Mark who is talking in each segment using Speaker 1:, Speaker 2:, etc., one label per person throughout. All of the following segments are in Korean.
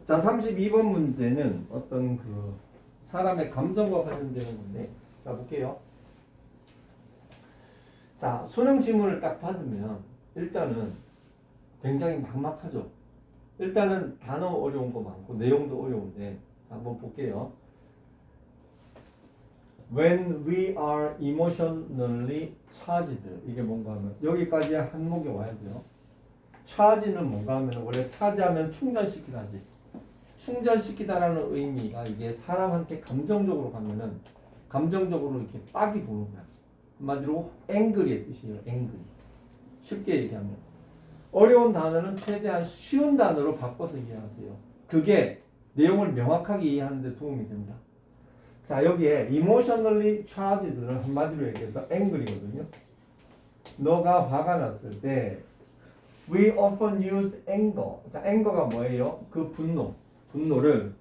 Speaker 1: 자, 32번 문제는 어떤 그 사람의 감정과 관련되는 건데, 자, 볼게요. 자, 수능 지문을 딱 받으면 일단은 굉장히 막막하죠. 일단은 단어 어려운 거 많고 내용도 어려운데, 자, 한번 볼게요. When we are emotionally charged, 이게 뭔가 하면 여기까지 한목에 와야 돼요. charge는 뭔가 하면 원래 차지하면 충전시키다지. 충전시키다라는 의미가 이게 사람한테 감정적으로 가면은 감정적으로 이렇게 빡이 도는 거야. 한마디로 angry의 뜻이에요. angry. 쉽게 얘기하면 어려운 단어는 최대한 쉬운 단어로 바꿔서 이해하세요. 그게 내용을 명확하게 이해하는 데 도움이 된다. 자, 여기에 emotionally charged는 한마디로 얘기해서 angry거든요. 너가 화가 났을 때 we often use anger. 자, anger가 뭐예요? 그 분노를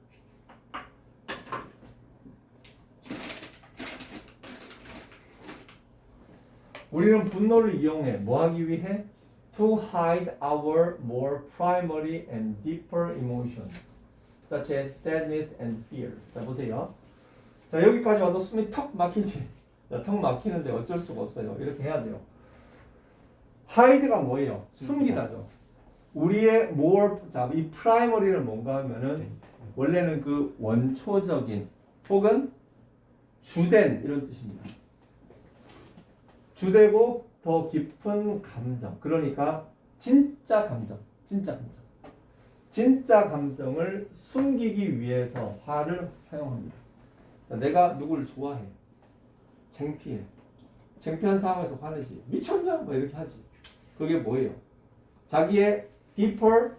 Speaker 1: 우리는 분노를 이용해 뭐 하기 위해? To hide our more primary and deeper emotions such as sadness and fear. 자, 보세요. 자, 여기까지 와도 숨이 턱 막히지. 자, 턱 막히는데 어쩔 수가 없어요. 이렇게 해야 돼요. hide가 뭐예요? 숨기다죠. 우리의 more, 자, 이 primary는 뭔가 하면은 원래는 그 원초적인 혹은 주된 이런 뜻입니다. 주되고 더 깊은 감정. 그러니까 진짜 감정. 진짜 감정을 숨기기 위해서 화를 사용합니다. 자, 내가 누구를 좋아해. 창피해. 창피한 상황에서 화내지. 미쳤냐? 뭐 이렇게 하지. 그게 뭐예요? 자기의 deeper,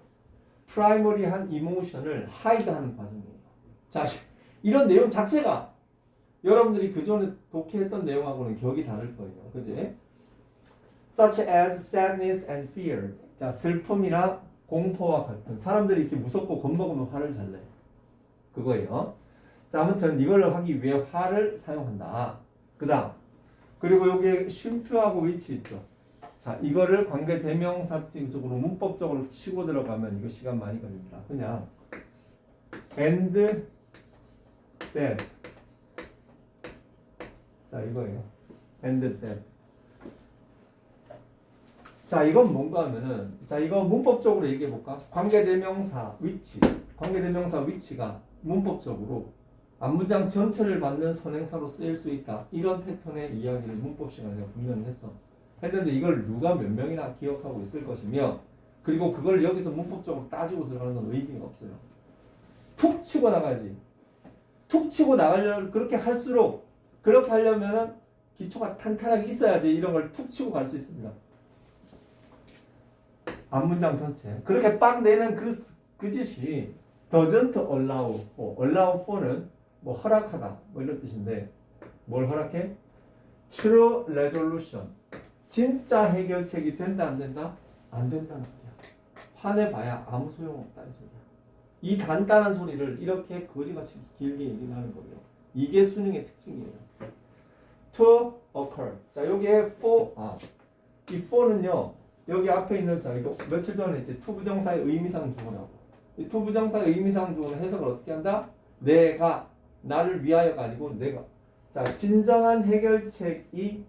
Speaker 1: primary한 emotion을 hide하는 과정이에요. 자, 이런 내용 자체가 여러분들이 그 전에 독해했던 내용하고는 격이 다를 거예요. 그지? Such as sadness and fear. 자, 슬픔이나 공포와 같은 사람들이 이렇게 무섭고 겁먹으면 화를 잘 내. 그거예요. 자, 아무튼 이걸 하기 위해 화를 사용한다. 그다음 그리고 여기에 쉼표하고 위치 있죠. 자, 이거를 관계 대명사적으로 문법적으로 치고 들어가면 이거 시간 많이 걸립니다. 그냥 and that. 자, 이거예요. and that. 자, 이건 뭔가 하면은 자, 이거 문법적으로 얘기해 볼까? 관계 대명사 위치. 관계 대명사 위치가 문법적으로 앞문장 전체를 받는 선행사로 쓰일 수 있다. 이런 패턴의 이야기를 문법 시간에 내가 분명히 했는데 이걸 누가 몇 명이나 기억하고 있을 것이며 그리고 그걸 여기서 문법적으로 따지고 들어가는 건 의미가 없어요. 툭 치고 나가야지. 툭 치고 나가려면 그렇게 할수록 그렇게 하려면은 기초가 탄탄하게 있어야지 이런 걸 툭 치고 갈 수 있습니다. 앞문장 전체. 그렇게 빡 내는 그 짓이 doesn't allow for는 뭐 허락하다 뭐 이런 뜻인데 뭘 허락해? True resolution. 진짜 해결책이 된다 안 된다? 안 된다는 소리야. 화내봐야 아무 소용없다는 소리야. 이 단단한 소리를 이렇게 거지같이 길게 얘기를 하는 거예요. 이게 수능의 특징이에요. To occur. 자, 여기에 for, 이 for는요. 여기 앞에 있는 자 이거 며칠 전에 이제 to 부정사의 의미상 주어라고. 이 to 부정사의 의미상 주어는 해석을 어떻게 한다? 내가 나를 위하여가 아니고 내가. 자, 진정한 해결책이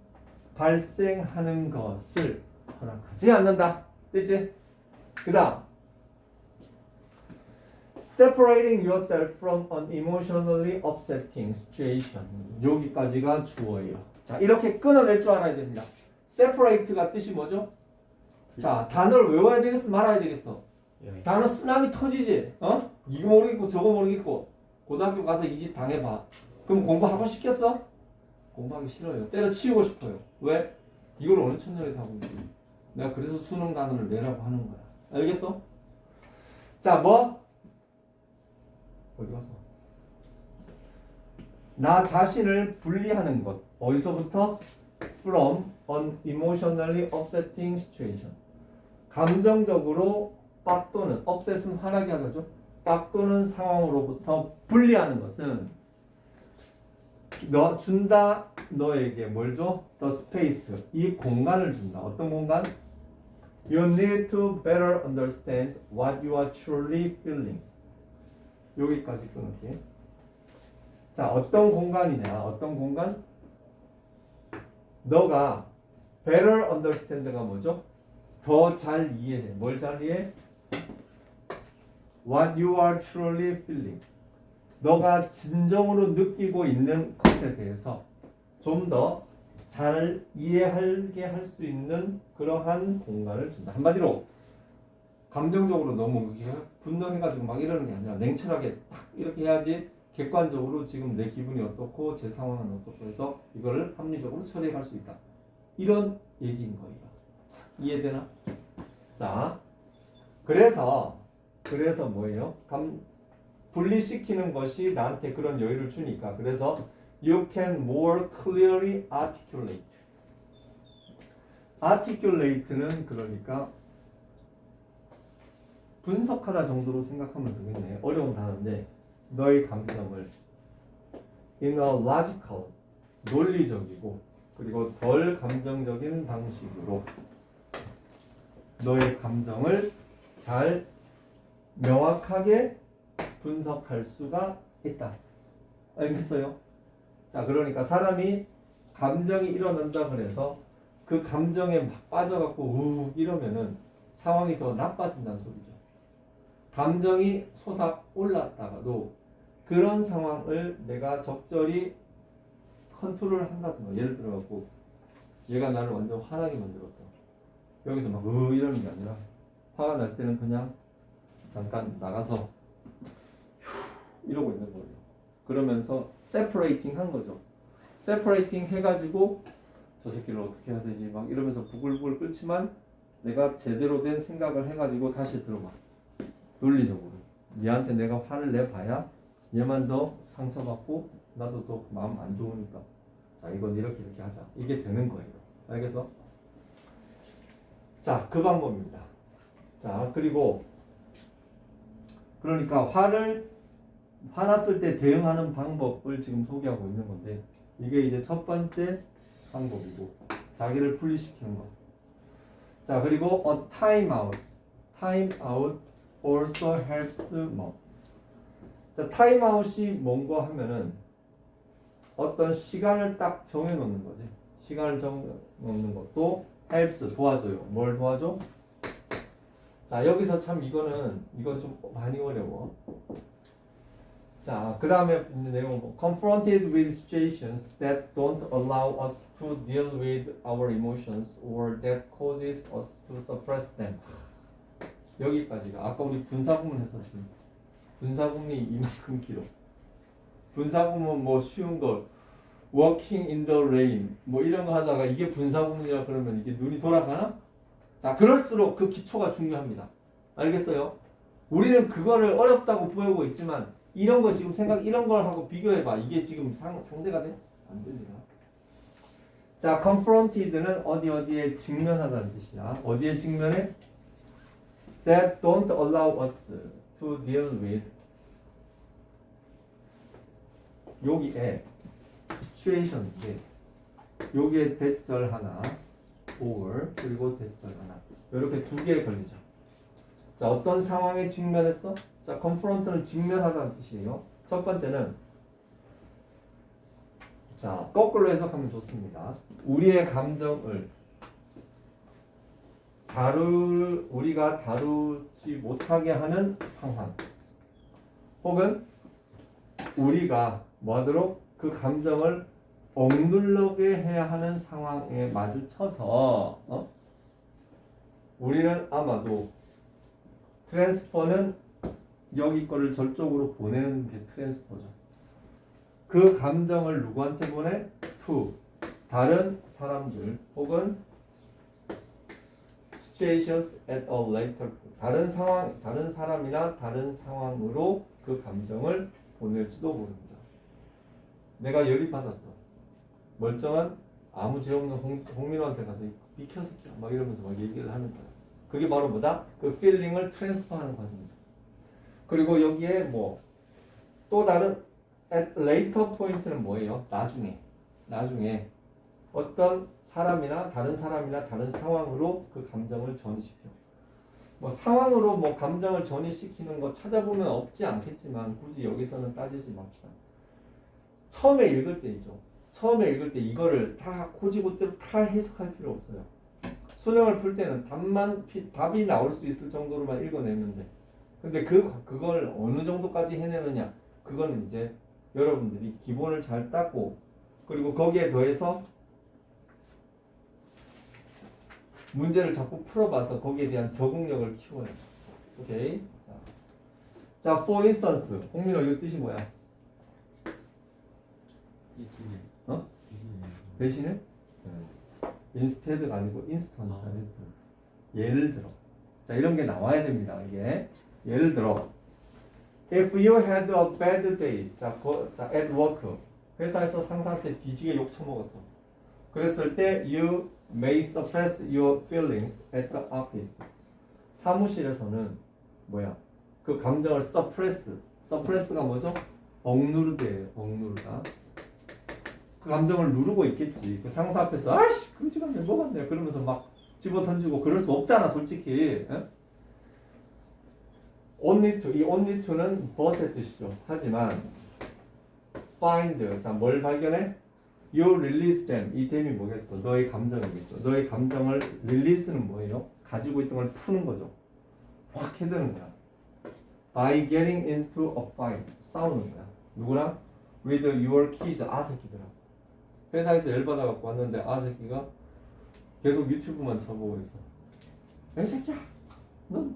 Speaker 1: 발생하는 것을 허락하지 않는다. 됐지? 그다음 separating yourself from an emotionally upsetting situation. 여기까지가 주어예요. 자, 이렇게 끊어낼 줄 알아야 됩니다. separate가 뜻이 뭐죠? 자, 단어를 외워야 되겠어, 말아야 되겠어. 단어 쓰나미 터지지. 어? 이거 모르겠고 저거 모르겠고 고등학교 가서 이 집 당해봐. 그럼 공부하고 싶겠어? 공부하기 싫어요. 때려치우고 싶어요. 왜? 이걸 어느 천년에 다 공부해. 내가 그래서 수능 단어를 내라고 하는 거야. 알겠어? 자, 뭐? 어디 갔어? 나 자신을 분리하는 것. 어디서부터? From an emotionally upsetting situation. 감정적으로 빡 또는 upset은 화나게 하죠. 빡 또는 상황으로부터 분리하는 것은 준다 너에게 뭘 줘? The space. 이 공간을 준다. 어떤 공간? You need to better understand what you are truly feeling. 여기까지 끊을게. 자, 어떤 공간이냐? 어떤 공간? 너가 better understand가 뭐죠? 더 잘 이해해. 뭘 잘 이해해? What you are truly feeling. 너가 진정으로 느끼고 있는 것에 대해서 좀 더 잘 이해하게 할 수 있는 그러한 공간을 준다. 한마디로 감정적으로 너무 분노해가지고 막 이러는 게 아니라 냉철하게 딱 이렇게 해야지 객관적으로 지금 내 기분이 어떻고 제 상황은 어떻고 해서 이거를 합리적으로 처리해 갈 수 있다. 이런 얘기인 거예요. 이해되나? 자, 그래서 뭐예요? 분리시키는 것이 나한테 그런 여유를 주니까 그래서 you can more clearly articulate. articulate는 그러니까 분석하다 정도로 생각하면 되겠네. 어려운 단어인데 너의 감정을 in a logical, 논리적이고 그리고 덜 감정적인 방식으로 너의 감정을 잘 명확하게 분석할 수가 있다. 알겠어요? 자, 그러니까 사람이 감정이 일어난다 그래서 그 감정에 막 빠져갖고 우 이러면은 상황이 더 나빠진다는 소리죠. 감정이 솟아 올랐다가도 그런 상황을 내가 적절히 컨트롤 한다든가 예를 들어갖고 얘가 나를 완전 화나게 만들었어. 여기서 막 이러는 게 아니라 화가 날 때는 그냥 잠깐 나가서 이러고 있는 거예요. 그러면서 separating 한 거죠. separating 해가지고 저 새끼를 어떻게 해야 되지 막 이러면서 부글부글 끓지만 내가 제대로 된 생각을 해가지고 다시 들어봐. 논리적으로 얘한테 내가 화를 내봐야 얘만 더 상처받고 나도 더 마음 안 좋으니까 자 이건 이렇게 하자. 이게 되는 거예요. 알겠어? 자, 그 방법입니다. 자, 그리고 그러니까 화났을 때 대응하는 방법을 지금 소개하고 있는 건데 이게 이제 첫 번째 방법이고 자기를 분리시키는 거. 자, 그리고 a time out. time out also helps more. 자, time out이 뭔가 하면은 어떤 시간을 딱 정해 놓는 거지. 시간을 정해 놓는 것도 helps 도와줘요. 뭘 도와줘? 자, 여기서 참 이건 좀 많이 어려워. 자, 그 다음에 내용 confronted with situations that don't allow us to deal with our emotions or that causes us to suppress them. 여기까지가 아까 우리 분사구문 했었지. 분사구문이 이만큼 길어. 분사구문 뭐 쉬운 거 walking in the rain 뭐 이런 거 하다가 이게 분사구문이라 그러면 이게 눈이 돌아가나? 자, 그럴수록 그 기초가 중요합니다. 알겠어요? 우리는 그거를 어렵다고 보이고 있지만 이런 거 지금 이런 걸 하고 비교해봐. 이게 지금 상대가 돼? 안 됩니다. 자, confronted는 어디에 직면하다는 뜻이야. 어디에 직면해? That don't allow us to deal with 여기에 situation인데 여기에 대절 하나 or 그리고 대절 하나 이렇게 두 개 걸리죠. 자, 어떤 상황에 직면했어? 자, confront는 직면하다는 뜻이에요. 첫 번째는 자, 거꾸로 해석하면 좋습니다. 우리의 감정을 우리가 다루지 못하게 하는 상황 혹은 우리가 뭐하도록 그 감정을 억누르게 해야 하는 상황에 마주쳐서 우리는 아마도 트랜스퍼는 여기 거를 저쪽으로 보내는 게 트랜스퍼죠. 그 감정을 누구한테 보내? to 다른 사람들 혹은 situations at a later 다른 사람이나 다른 상황으로 그 감정을 보낼지도 모릅니다. 내가 열이 받았어. 멀쩡한 아무 죄 없는 홍민호한테 가서 비켜 새끼야 막 이러면서 막 얘기를 하는 거야. 그게 바로 뭐다? 그 필링을 트랜스퍼하는 과정이죠. 그리고 여기에 뭐 또 다른 at later point는 뭐예요? 나중에 어떤 사람이나 다른 상황으로 그 감정을 전시켜. 뭐 상황으로 뭐 감정을 전이시키는 거 찾아보면 없지 않겠지만 굳이 여기서는 따지지 맙시다. 처음에 읽을 때이죠. 처음에 읽을 때 이거를 다 고지고대로 다 해석할 필요 없어요. 수능을 풀 때는 답이 나올 수 있을 정도로만 읽어내면 돼. 근데 그걸 어느 정도까지 해내느냐, 그거는 이제 여러분들이 기본을 잘 닦고, 그리고 거기에 더해서 문제를 자꾸 풀어봐서 거기에 대한 적응력을 키워요. 오케이. 자, for instance, 홍민호 이거 뜻이 뭐야? 어? 대신에? instead가 아니고 instance야, instance. 예를 들어. 자, 이런 게 나와야 됩니다. 이게 예를 들어, if you had a bad day, 자, at work, 회사에서 상사한테 뒤지게 욕 처먹었어. 그랬을 때 you may suppress your feelings at the office. 사무실에서는 뭐야? 그 감정을 suppress가 뭐죠? 억누르대예요. 억누르다. 그 감정을 누르고 있겠지. 그 상사 앞에서 아이씨 그지 같네 뭐 같네 그러면서 막 집어 던지고 그럴 수 없잖아 솔직히. 에? only to, 이 only to는 but의 뜻이죠. 하지만 find, 자 뭘 발견해? You release them. 이 them이 뭐겠어? 너의 감정이겠죠. 너의 감정을 release는 뭐예요? 가지고 있던 걸 푸는 거죠. 확 해드는 거야. By getting into a fight. 싸우는 거야. 누구랑? With your kids. 아새끼들아. 회사에서 열받아 갖고 왔는데 아새끼가 계속 유튜브만 쳐보고 있어. 야, 이 새끼야. 넌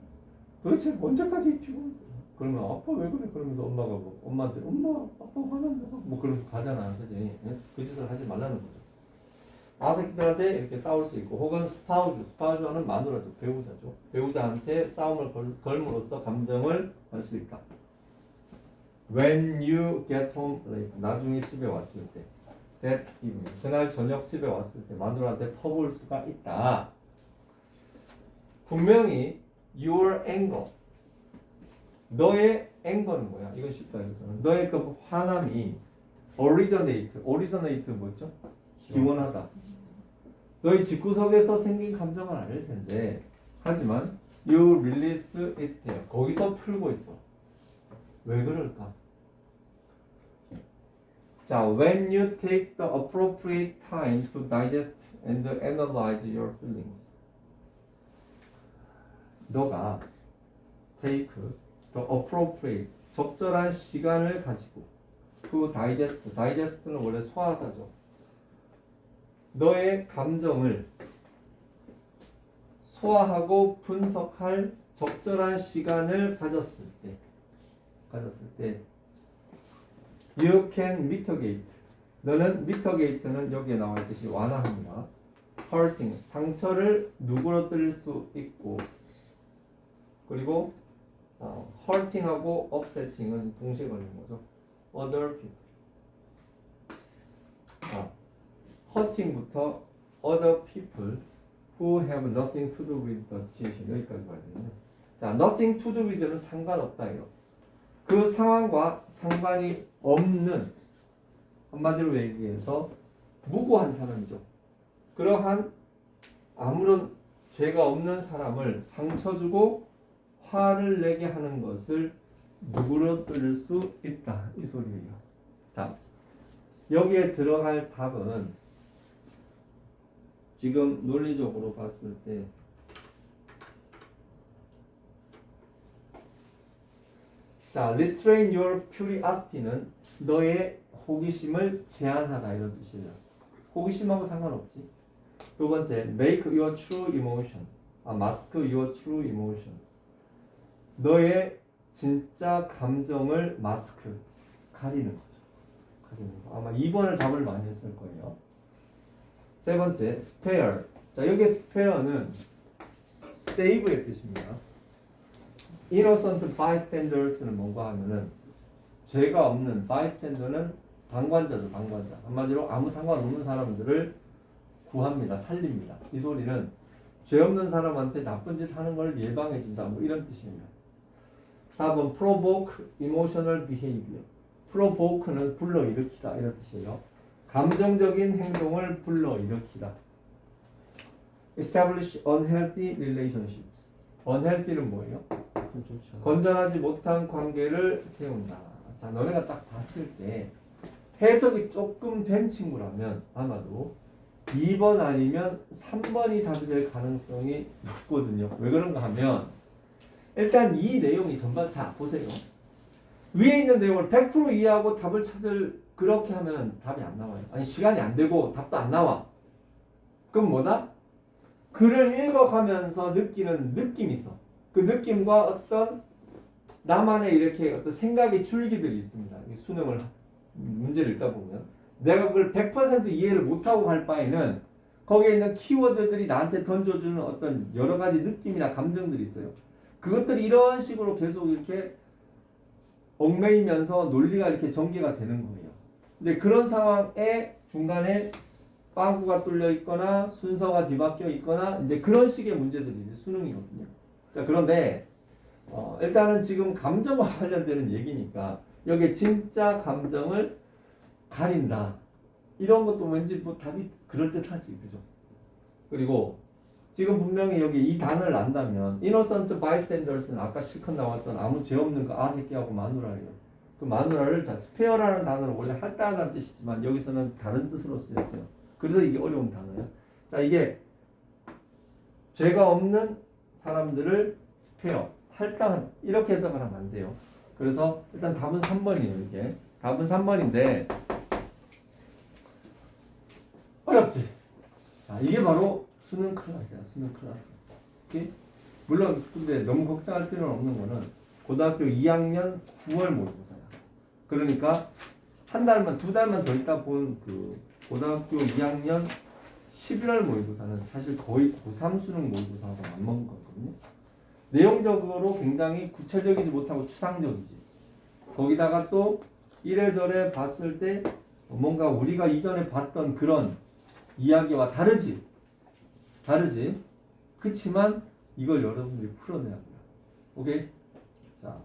Speaker 1: 도대체 언제까지 유튜브? 그러면 아빠 왜 그래? 그러면서 엄마가 뭐 엄마한테 엄마 아빠 화난다 뭐 그러면서 가잖아, 그지? 그 짓을 하지 말라는 거죠. 아새끼들한테 이렇게 싸울 수 있고, 혹은 스파우즈는 마누라죠, 배우자죠. 배우자한테 싸움을 걸므로써 감정을 할 수 있다. When you get home late, 나중에 집에 왔을 때, that evening, 그날 저녁 집에 왔을 때 마누라한테 퍼부을 수가 있다. 분명히 your anger, 너의 앵거는 뭐야? 이건 쉽다 여기서는. 너의 그 화남이 originate 뭐죠? 기원하다. 너의 집구석에서 생긴 감정은 아닐 텐데, 하지만 you released it there. 거기서 풀고 있어. 왜 그럴까? 자, when you take the appropriate time to digest and analyze your feelings. 너가 take the appropriate, 적절한 시간을 가지고 to digest는 원래 소화하다죠. 너의 감정을 소화하고 분석할 적절한 시간을 가졌을 때 you can mitigate, 너는 mitigate는 여기에 나와 있듯이 완화합니다. hurting, 상처를 누그러뜨릴 수 있고, 그리고 hurting하고 upsetting은 동시에 걸리는 거죠. other people. hurting부터 other people who have nothing to do with the situation. 여기까지 봐야 되겠네. 자, nothing to do with는 상관없다예요. 그 상황과 상관이 없는, 한마디로 얘기해서 무고한 사람이죠. 그러한 아무런 죄가 없는 사람을 상처 주고 화를 내게 하는 것을 누그러뜨릴 수 있다, 이 소리예요. 자, 여기에 들어갈 답은 지금 논리적으로 봤을 때 자, restrain your curiosity는 너의 호기심을 제한하다, 이런 뜻이에요. 호기심하고 상관없지. 두 번째, make your true emotion, mask your true emotion. 너의 진짜 감정을 마스크, 가리는 거죠. 가리는 거. 아마 2번을 답을 많이 했을 거예요. 세 번째, spare. 자, 여기 spare는 save의 뜻입니다. innocent bystanders는 뭔가 하면은 죄가 없는, bystander는 방관자죠, 방관자. 한마디로 아무 상관없는 사람들을 구합니다, 살립니다. 이 소리는 죄 없는 사람한테 나쁜 짓 하는 걸 예방해준다, 뭐 이런 뜻입니다. 4번 provoke emotional behavior. provoke는 불러일으키다, 이런 뜻이에요. 감정적인 행동을 불러일으키다. establish unhealthy relationships. unhealthy는 뭐예요? 건전하지 못한 관계를 세운다. 자, 너네가 딱 봤을 때 해석이 조금 된 친구라면 아마도 2번 아니면 3번이 답이 될 가능성이 높거든요. 왜 그런가 하면 일단 이 내용이 전반 자 보세요. 위에 있는 내용을 100% 이해하고 답을 찾을 그렇게 하면 답이 안 나와요. 아니 시간이 안 되고 답도 안 나와. 그럼 뭐다? 글을 읽어가면서 느끼는 느낌이 있어. 그 느낌과 어떤 나만의 이렇게 어떤 생각의 줄기들이 있습니다. 이 수능을 문제를 읽다 보면 내가 그걸 100% 이해를 못하고 갈 바에는 거기에 있는 키워드들이 나한테 던져주는 어떤 여러 가지 느낌이나 감정들이 있어요. 그것들이 이런 식으로 계속 이렇게 얽매이면서 논리가 이렇게 전개가 되는 거예요. 근데 그런 상황에 중간에 빵꾸가 뚫려 있거나 순서가 뒤바뀌어 있거나 이제 그런 식의 문제들이 이제 수능이거든요. 자, 그런데 일단은 지금 감정과 관련되는 얘기니까 여기에 진짜 감정을 가린다. 이런 것도 왠지 뭐 답이 그럴듯하지, 그죠? 그리고 지금 분명히 여기 이 단어를 안다면 innocent bystanders는 아까 실컷 나왔던 아무 죄 없는 그 아새끼하고 마누라예요. 그 마누라를 자 스페어라는 단어는 원래 할당하다는 뜻이지만 여기서는 다른 뜻으로 쓰였어요. 그래서 이게 어려운 단어예요. 자, 이게 죄가 없는 사람들을 스페어, 할당 이렇게 해석을 하면 안 돼요. 그래서 일단 답은 3번이에요. 이게 답은 3번인데 어렵지. 자, 이게 바로 수능 클래스야. 수능 클래스. 오케이? 물론 근데 너무 걱정할 필요는 없는 거는 고등학교 2학년 9월 모의고사야. 그러니까 한 달만 두 달만 더 있다 본 그 고등학교 2학년 11월 모의고사는 사실 거의 고3 수능 모의고사하고 맞먹은 거거든요. 내용적으로 굉장히 구체적이지 못하고 추상적이지. 거기다가 또 이래저래 봤을 때 뭔가 우리가 이전에 봤던 그런 이야기와 다르지. 그치만 이걸 여러분들이 풀어내야 돼요. 오케이? 자,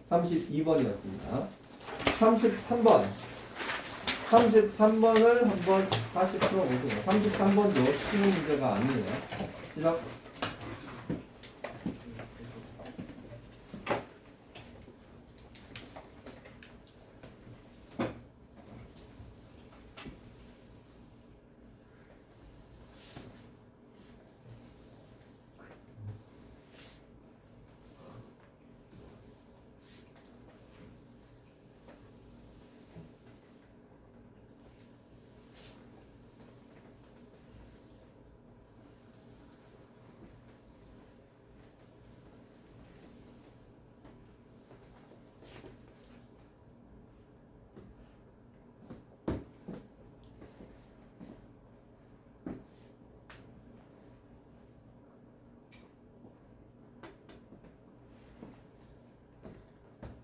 Speaker 1: 32번이었습니다. 33번. 33번을 한번 다시 풀어보세요. 33번도 쉬운 문제가 아니에요. 시작.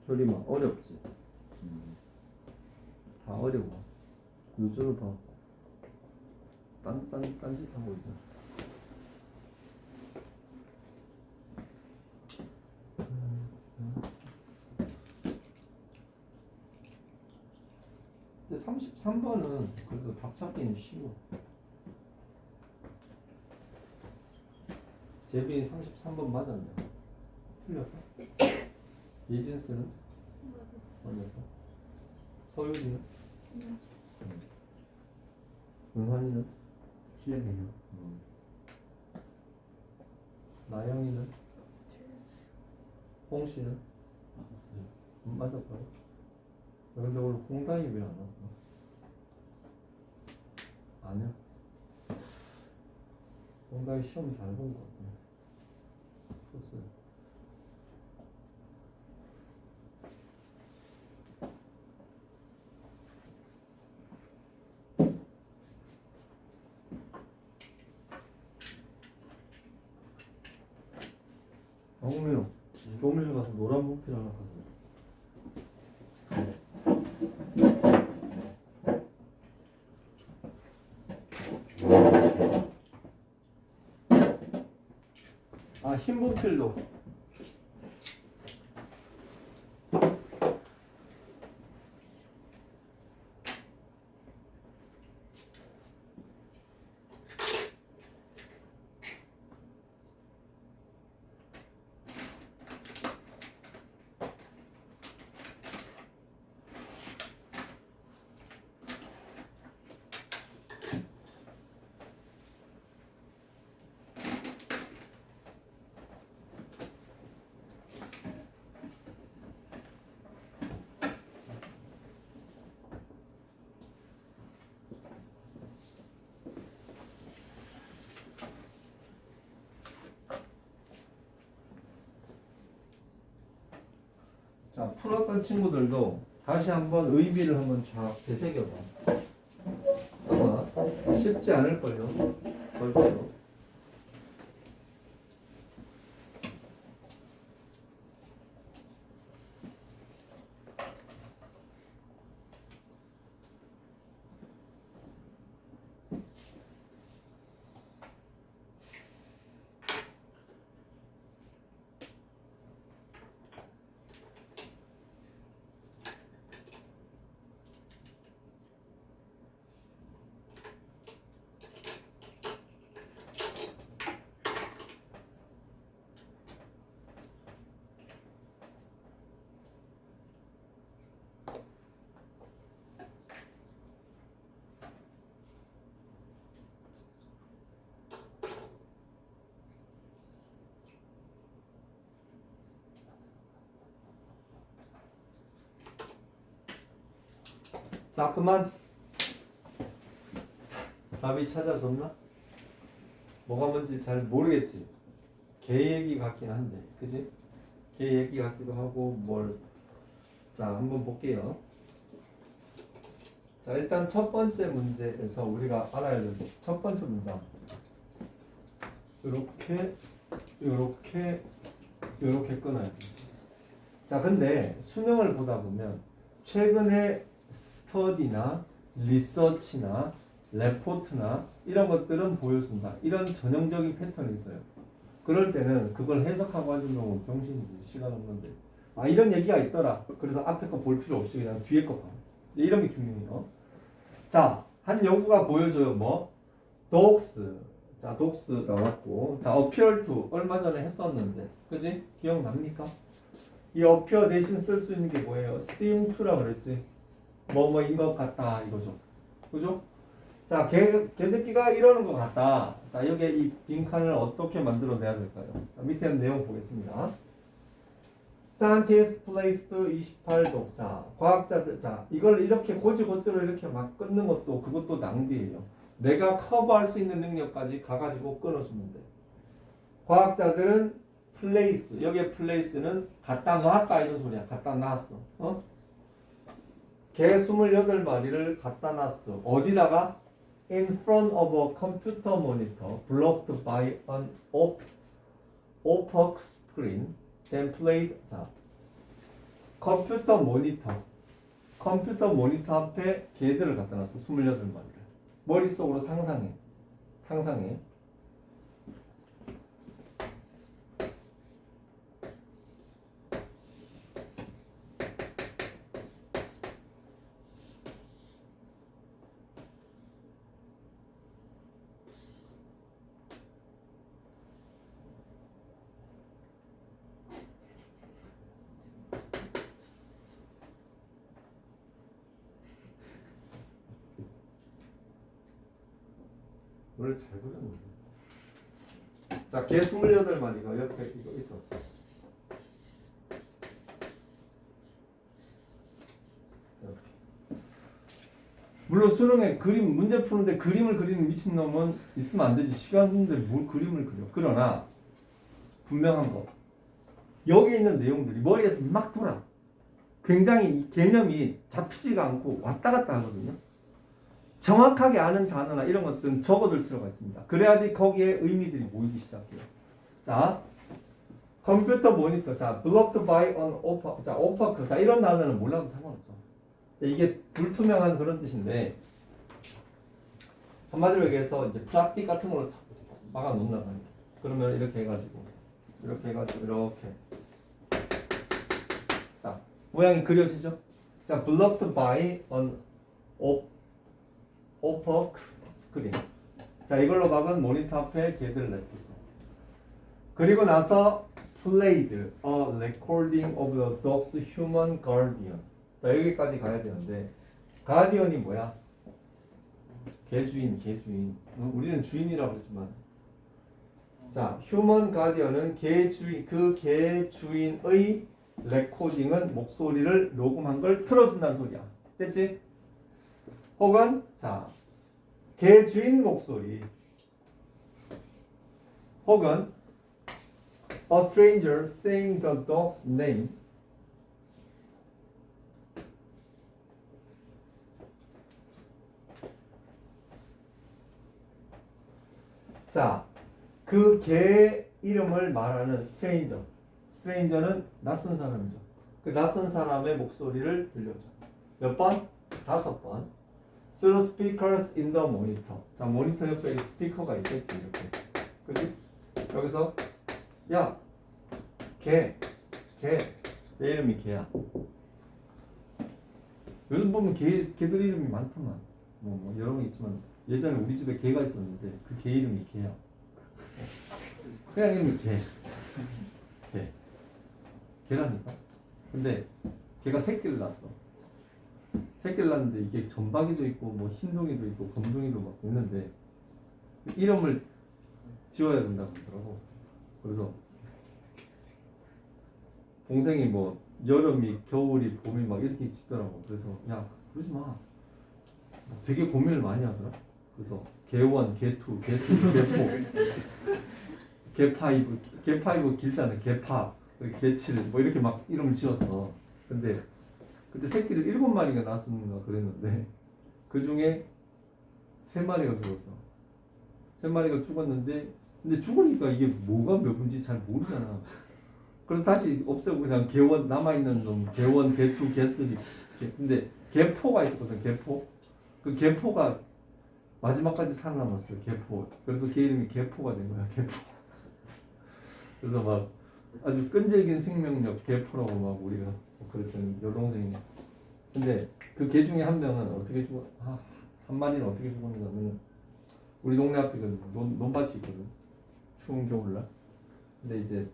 Speaker 1: 조리마 어렵지. 다 어려워. 요즘은 봐. 딴짓하고 있어. 근데 33번은 그래도 답 찾기는 쉬워. 재빈이 33번 맞았네. 틀렸어? 예진스는? 맞았어. 서유리는? 은환이는?
Speaker 2: 틀렸네요.
Speaker 1: 나영이는? 홍씨는?
Speaker 2: 맞았어요.
Speaker 1: 맞았거든. 근데 오늘 홍당이 왜 안 왔어? 아니야. 홍당이 시험 잘 본 것 같아. 풀었어요. 영민호, 교무실 가서 노란 분필 하나 가져. 아, 흰 분필도. 자, 풀었던 친구들도 다시 한번 의미를 한번 쫙 되새겨봐. 아마 쉽지 않을걸요. 절대로. 자, 그만. 답이 찾아졌나? 뭐가 뭔지 잘 모르겠지. 개 얘기 같긴 한데, 그지? 개 얘기 같기도 하고 자, 한번 볼게요. 자, 일단 첫 번째 문제에서 우리가 알아야 될 첫 번째 문장. 요렇게 끊어야 돼. 자, 근데 수능을 보다 보면 최근에 스터디나 리서치나 레포트나 이런 것들은 보여준다. 이런 전형적인 패턴이 있어요. 그럴 때는 그걸 해석하고 하는 놈은 병신이지. 시간 없는데. 아, 이런 얘기가 있더라. 그래서 앞에 거 볼 필요 없이 그냥 뒤에 거 봐. 이런 게 중요해요. 자, 한 연구가 보여줘요. 뭐? dogs. 자, dogs 나왔고. 자, appear to. 얼마 전에 했었는데. 그지? 기억납니까? 이 appear 대신 쓸 수 있는 게 뭐예요? seem to라고 그랬지. 뭐뭐인 것 같다. 이거죠. 그죠? 자, 개새끼가 이러는 것 같다. 자, 여기에 이 빈칸을 어떻게 만들어내야 될까요? 자, 밑에 내용 보겠습니다. Scientists placed 28도. 자, 과학자들. 자, 이걸 이렇게 고지고대로 이렇게 막 끊는 것도 그것도 낭비예요. 내가 커버할 수 있는 능력까지 가가지고 끊어주면 돼. 과학자들은 place. 여기에 place는 갖다 놨다 이런 소리야. 갖다 놨어. 어? 개 28마리를 갖다 놨어. 어디다가? In front of a computer monitor blocked by an opaque screen. Then played. 자, 컴퓨터 모니터 앞에 개들을 갖다 놨어. 28마리를. 머릿속으로 상상해. 원래 잘 그렸는데. 자, 개 28마리가 옆에 이거 있었어. 이렇게. 물론 수능에 그림 문제 푸는데 그림을 그리는 미친놈은 있으면 안 되지. 시간 없는데 뭘 그림을 그려. 그러나 분명한 거. 여기 있는 내용들이 머리에서 막 돌아. 굉장히 이 개념이 잡히지가 않고 왔다 갔다 하거든요. 정확하게 아는 단어나 이런 것들은 적어둘 필요가 있습니다. 그래야지 거기에 의미들이 모이기 시작해요. 자, 컴퓨터 모니터. 자, blocked by an opaque. 자, opaque. 자, 이런 단어는 몰라도 상관없어. 이게 불투명한 그런 뜻인데 한마디로 얘기해서 이제 플라스틱 같은 걸로 막아 놓는다. 그러면 이렇게 해가지고 이렇게. 자, 모양이 그려지죠? 자, blocked by an opaque screen. 자, 이걸로 막은 모니터 앞에 개들을 냅뒀어. 그리고 나서 played a recording of the dog's human guardian. 자, 여기까지 가야 되는데 가디언이 뭐야? 개주인. 우리는 주인이라고 그러지만 자, 휴먼 가디언은 그 개주인의 레코딩은 목소리를 녹음한 걸 틀어준다는 소리야. 됐지? 혹은 자, 개주인 목소리 혹은 a stranger saying the dog's name 자, 그 개의 이름을 말하는 스트레인저. 스트레인저는 낯선 사람이죠. 그 낯선 사람의 목소리를 들려줘. 몇 번? 5번. Through speakers in the monitor. 자, 모니터 옆에 이 스피커가 있겠지, 이렇게. 그지? 여기서 야, 개. 내 이름이 개야. 요즘 보면 개들 이름이 많더만. 뭐 여러 개 있지만 예전에 우리 집에 개가 있었는데 그 개 이름이 개야. 그냥 이름이 개. 개라니까. 근데 걔가 새끼를 낳았어. 새끼를 낳았는데 이게 전박이도 있고 뭐 흰둥이도 있고 검둥이도 막 있는데 이름을 지어야 된다고 하더라고. 그래서 동생이 뭐 여름이 겨울이 봄이 막 이렇게 짓더라고. 그래서 야 그러지 마. 되게 고민을 많이 하더라. 그래서 개원, 개투, 개수, 개포, 개파이브 길잖아. 개파, 개칠 뭐 이렇게 막 이름을 지었어. 근데 그때 새끼를 7마리가 낳았었는가 그랬는데 그 중에 3마리가 죽었어. 3마리가 죽었는데 근데 죽으니까 이게 뭐가 몇 분지 잘 모르잖아. 그래서 다시 없애고 그냥 개원 남아있는 놈 개원, 개투, 개쓰리 근데 개포가 있었거든. 개포. 그 개포가 마지막까지 살아남았어요. 개포. 그래서 걔 이름이 개포가 된 거야. 개포. 그래서 막 아주 끈질긴 생명력 개포라고 막 우리가 그랬더니 여동생이. 근데 그 개 중에 한 명은 어떻게 죽어? 한 마리는 어떻게 죽었냐면 우리 동네 앞에 그 논밭이 있거든. 추운 겨울날. 근데 이제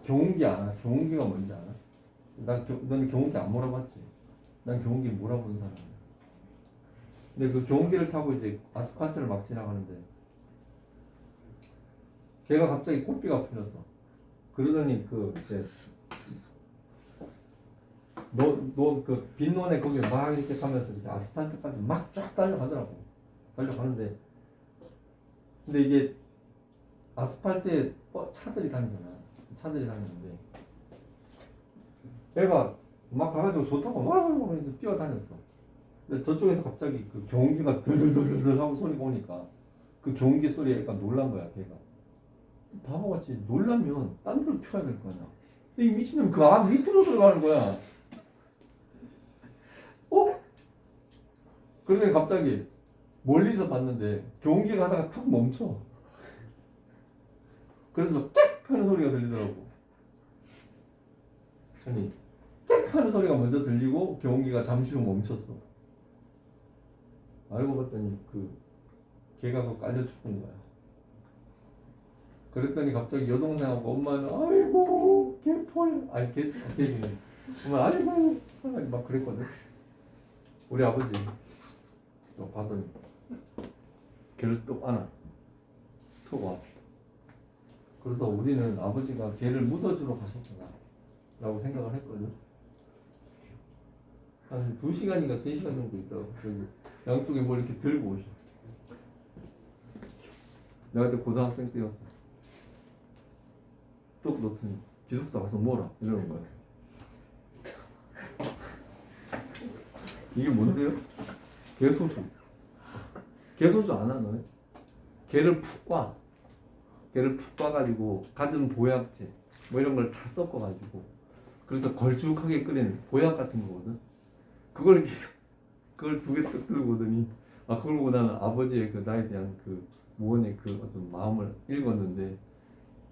Speaker 1: 경운기 알아? 경운기가 뭔지 알아? 너는 경운기 안 몰아봤지? 난 경운기 몰아본 사람이야. 근데 그 경운기를 타고 이제 아스팔트를 막 지나가는데 걔가 갑자기 코피가 풀렸어. 그러더니 그 이제 너 그 빈논에 거기 막 이렇게 가면서 이렇게 아스팔트까지 막 쫙 달려가더라고. 달려가는데 근데 이게 아스팔트에 차들이 다니잖아. 차들이 다니는데 얘가 막 가가지고 좋다고 막 하면서 뛰어다녔어. 근데 저쪽에서 갑자기 그 경운기가 들들들들 하고 소리가 오니까 그 경운기 소리에 약간 놀란 거야. 걔가 바보같이 놀라면 딴 데로 튀어야 될 거 아니야. 근데 이 미친놈 그 안 밑으로 들어가는 거야. 그러더니 갑자기 멀리서 봤는데 경운기가 하다가 탁 멈춰. 그래서 땡 하는 소리가 들리더라고. 아니 땡 하는 소리가 먼저 들리고 경운기가 잠시 후 멈췄어. 알고 봤더니 그 걔가 그 깔려 죽은 거야. 그랬더니 갑자기 여동생하고 엄마는 아이고 개포야. 아니 개는 엄마 아이고 막 그랬거든. 우리 아버지 또 봐더니 걔를 또 안아 톡 와. 그래서 우리는 아버지가 걔를 묻어주러 가셨구나 라고 생각을 했거든. 한 2시간인가 3시간 정도 있다고. 그리고 양쪽에 뭘 이렇게 들고 오셔. 내가 그때 고등학생 때였어. 뚝 놓더니 기숙사 가서 뭐라 이러는 거야. 이게 뭔데요? 개소주. 개소주 안 하나? 개를 푹 꽈. 개를 푹 꽈가지고 갖은 보약제 뭐 이런 걸 다 섞어가지고 그래서 걸쭉하게 끓인 보약 같은 거거든. 그걸 2개 딱 들고 오더니 그걸 보고 나는 아버지의 그 나에 대한 그 무언의 그 어떤 마음을 읽었는데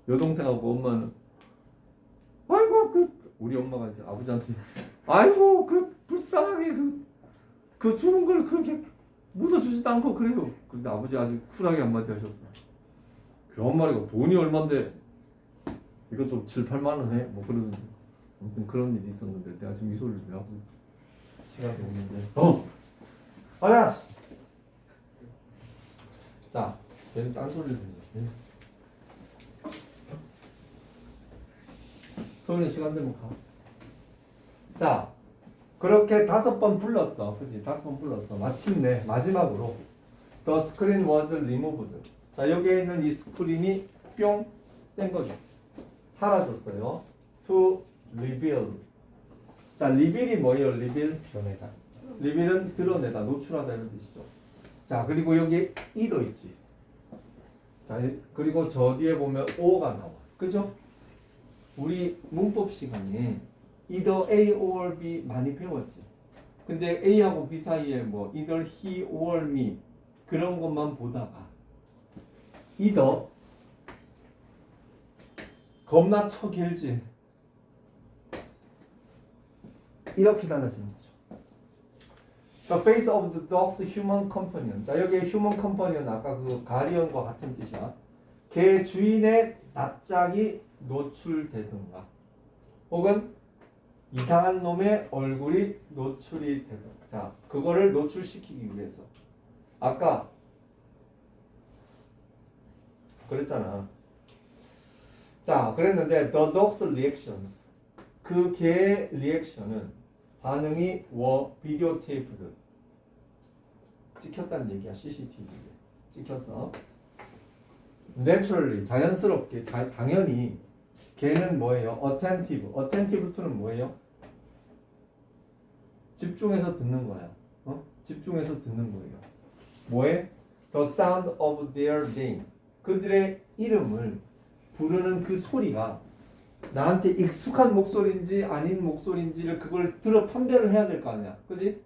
Speaker 1: 여동생하고 엄마는 아이고 우리 엄마가 이제 아버지한테 아이고 불쌍하게 그 주는 걸 그렇게 묻어주지도 않고 그래도. 근데 아버지 아주 쿨하게 한마디 하셨어. 그 한 마리가 돈이 얼만데 이거 좀 7, 8만 원 해? 뭐 그러는 아무튼 그런 일이 있었는데 내가 지금 이 소리를 왜 하고 있지? 시간이 없는데 아야! 자, 얘는 딴소리를 듣네. 소윤이 시간 되면 가. 자, 그렇게 5번 불렀어. 그치? 5번 불렀어. 마침내 마지막으로 The screen was removed. 자, 여기에 있는 이 스크린이 뿅 뗀 거죠. 사라졌어요. To reveal. 자, reveal이 뭐예요? reveal?
Speaker 2: 드러내다.
Speaker 1: reveal은 드러내다, 노출하다 이런 뜻이죠. 자, 그리고 여기 이도 있지. 자, 그리고 저 뒤에 보면 or가 나와. 그죠? 우리 문법 시간에 either A or B 많이 배웠지. 근데 A하고 B 사이에 뭐 either he or me 그런 것만 보다가 either 겁나 쳐 길지. 이렇게 달라지는 거죠. The face of the dog's human companion. 자, 여기 human companion 아까 그 가디언과 같은 뜻이야. 걔 주인의 낯짝이 노출되든가 혹은 이상한 놈의 얼굴이 노출이 되든가. 자, 그거를 노출시키기 위해서 아까 그랬잖아. 자, 그랬는데 the dog's reactions 그 개의 리액션은 반응이 were videotaped 찍혔다는 얘기야. CCTV에 찍혀서 naturally 자연스럽게 당연히 걔는 뭐예요? attentive attentive to는 뭐예요? 집중해서 듣는 거야. 집중해서 듣는 거예요. 뭐에? the sound of their name 그들의 이름을 부르는 그 소리가 나한테 익숙한 목소리인지 아닌 목소리인지를 그걸 들어 판별을 해야 될 거 아니야. 그지?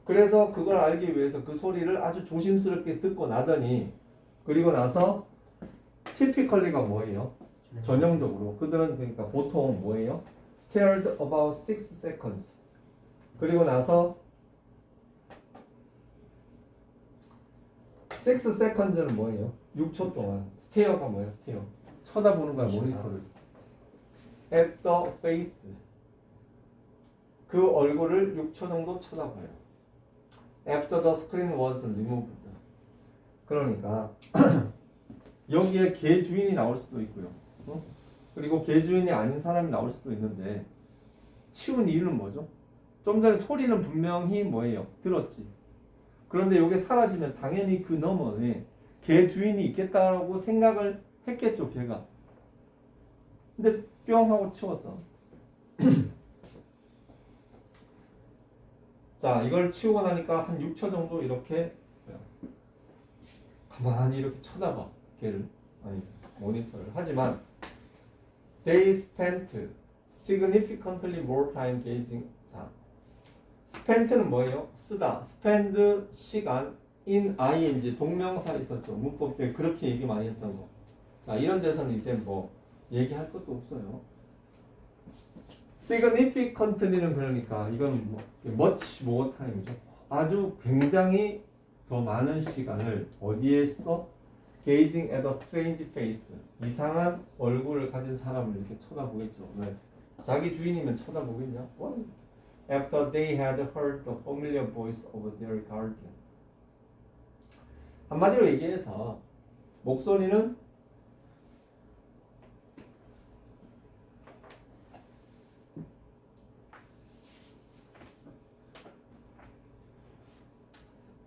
Speaker 1: 그래서 그걸 알기 위해서 그 소리를 아주 조심스럽게 듣고 나더니 그리고 나서 typically가 뭐예요? 전형적으로 그들은 그러니까 보통 뭐예요? stared about 6 seconds 그리고 나서 6 seconds는 뭐예요? 6초 동안 stare가 뭐예요? stare 쳐다보는 거야 모니터를 at the face 그 얼굴을 6초 정도 쳐다봐요. After the screen was removed 그러니까 여기에 개 주인이 나올 수도 있고요. 그리고 개 주인이 아닌 사람이 나올 수도 있는데 치운 이유는 뭐죠? 좀 전에 소리는 분명히 뭐예요? 들었지. 그런데 이게 사라지면 당연히 그 너머에 개 주인이 있겠다라고 생각을 했겠죠, 걔가. 근데 뿅 하고 치웠어. 자, 이걸 치우고 나니까 한 6초 정도 이렇게 가만히 이렇게 쳐다봐. 걔를. 아니, 모니터를. 하지만 they spent significantly more time gazing. 자, spent는 뭐예요? 쓰다. spend 시간 in ing 동명사 있었죠. 문법 때 그렇게 얘기 많이 했던 거. 자, 이런 데서는 이제 뭐 얘기할 것도 없어요. significantly는 그러니까 이건 뭐 much more time이죠. 아주 굉장히 더 많은 시간을 어디에 써? gazing at a strange face. 이상한 얼굴을 가진 사람을 이렇게 쳐다보겠죠. 왜? 자기 주인이면 쳐다보겠냐? What? After they had heard the familiar voice of their guardian. 한마디로 얘기해서 목소리는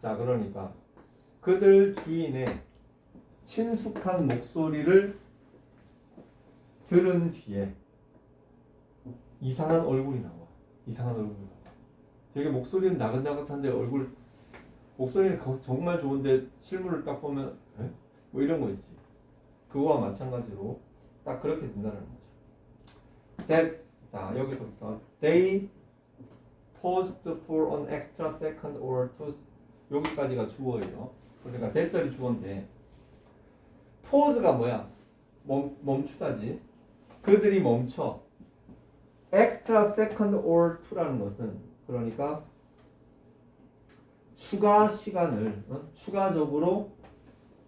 Speaker 1: 자, 그러니까 그들 주인의 친숙한 목소리를 들은 뒤에 이상한 얼굴이 나와. 이상한 얼굴이 나와. 되게 목소리는 나긋나긋한데 목소리는 정말 좋은데 실물을 딱 보면 에? 뭐 이런 거 있지. 그거와 마찬가지로 딱 그렇게 된다는 거죠. That, 자, 여기서부터 they paused for an extra second or two. 여기까지가 주어예요. 그러니까 대절이 주어인데 pause가 뭐야? 멈추다지. 그들이 멈춰. extra second or two라는 것은 그러니까 추가 시간을 추가적으로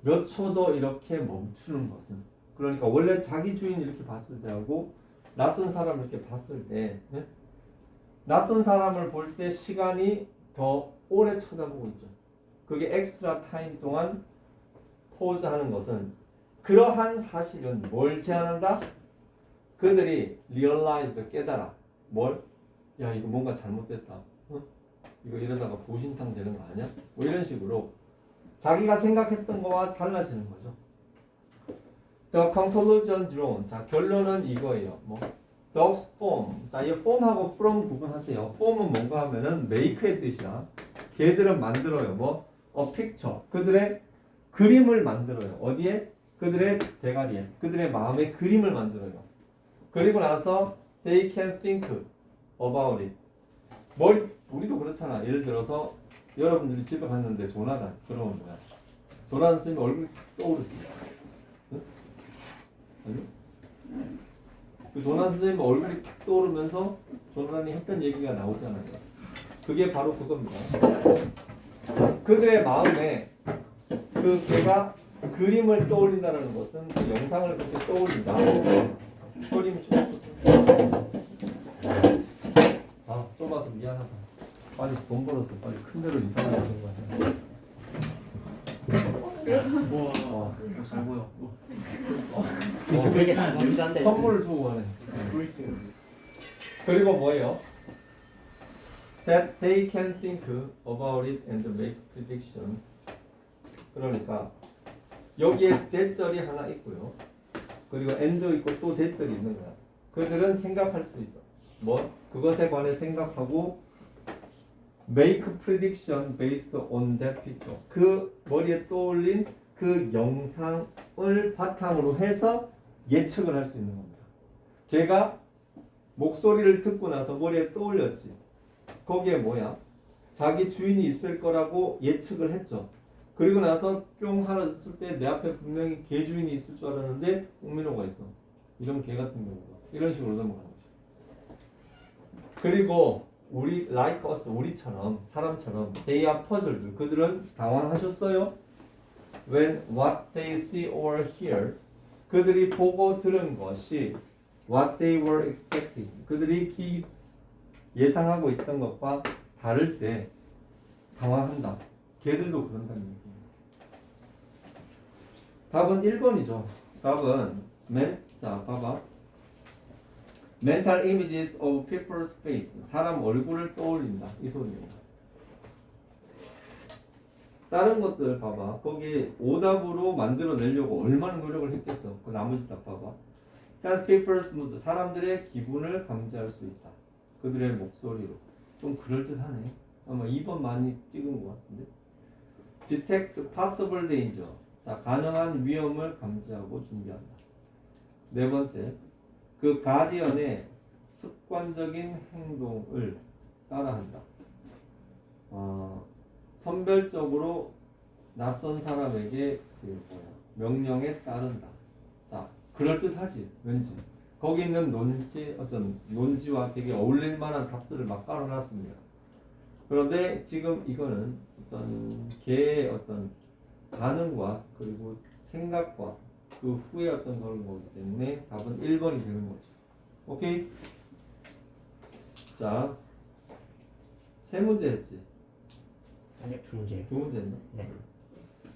Speaker 1: 몇 초 더 이렇게 멈추는 것은 그러니까 원래 자기 주인 이렇게 봤을 때하고 낯선 사람을 이렇게 봤을 때 낯선 사람을 볼 때 시간이 더 오래 쳐다보고 있죠. 그게 엑스트라 타임 동안 포즈 하는 것은 그러한 사실은 뭘 제안한다? 그들이 realized 깨달아. 뭘? 야, 이거 뭔가 잘못됐다. 이거 이러다가 보신탕 되는 거 아니야? 뭐 이런 식으로 자기가 생각했던 거와 달라지는 거죠. The conclusion drawn. 자, 결론은 이거예요. 뭐 Dog's form. 자, 이 form하고 from 구분하세요. form은 뭔가 하면은 make의 뜻이야. 걔들은 만들어요. 뭐? A picture. 그들의 그림을 만들어요. 어디에? 그들의 대가리에, 그들의 마음에 그림을 만들어요. 그리고 나서 they can think about it. 우리도 그렇잖아. 예를 들어서 여러분들이 집에 갔는데 조나단, 그러면 뭐야? 조나단 선생님 얼굴이 딱 떠오르지. 응? 아니? 그 조나단 선생님 얼굴이 딱 떠오르면서 조나단이 했던 얘기가 나오잖아요. 그게 바로 그겁니다. 그들의 마음에 그 걔가 그림을 떠올린다는 것은 그 영상을 그렇게 떠올린다. 그림이 좀 좁아서 미안하다. 빨리 돈 벌어서 빨리 큰 데로 이사를 가는 거야.
Speaker 2: 우와, 잘 보여.
Speaker 3: 되게 남자인데
Speaker 1: 선물을 주고 가네. 그리고 뭐예요? That they can think about it and make prediction. 그러니까 여기에 대절이 하나 있고요. 그리고 and 있고 또 대절이 있는 거야. 그들은 생각할 수 있어. 뭐? 그것에 관해 생각하고 make prediction based on that picture. 그 머리에 떠올린 그 영상을 바탕으로 해서 예측을 할 수 있는 겁니다. 걔가 목소리를 듣고 나서 머리에 떠올렸지. 거기에 뭐야? 자기 주인이 있을 거라고 예측을 했죠. 그리고 나서 뿅 사라졌을 때 내 앞에 분명히 개 주인이 있을 줄 알았는데 옥민호가 있어. 이런 개 같은 경우가. 이런 식으로 넘어가는 거죠. 그리고 우리 like us, 우리처럼 사람처럼 they are puzzled. 그들은 당황하셨어요. When what they see or hear. 그들이 보고 들은 것이 what they were expecting. 그들이 예상하고 있던 것과 다를 때 당황한다. 걔들도 그런다는 얘기예요. 답은 1번이죠. 답은 자, 봐봐. Mental images of people's face. 사람 얼굴을 떠올린다. 이 소리예요. 다른 것들 봐봐. 거기 오답으로 만들어내려고 얼마나 노력을 했겠어. 그 나머지 딱 봐봐. Sense people's mood. 사람들의 기분을 감지할 수 있다. 그들의 목소리로. 좀 그럴듯하네. 아마 2번 많이 찍은 것 같은데. Detect possible danger. 자, 가능한 위험을 감지하고 준비한다. 네 번째. 그 가디언의 습관적인 행동을 따라한다. 선별적으로 낯선 사람에게 명령에 따른다. 자, 그럴듯하지, 왠지. 거기 있는 어떤 논지와 되게 어울릴 만한 답들을 막 깔아놨습니다. 그런데 지금 이거는 어떤 개의 어떤 반응과 그리고 생각과 그 후에 어떤 걸 보기 때문에 답은 1번이 되는 거죠. 오케이? 자, 세 문제 했지?
Speaker 3: 아니 두 문제.
Speaker 1: 두 문제 했나?
Speaker 3: 네.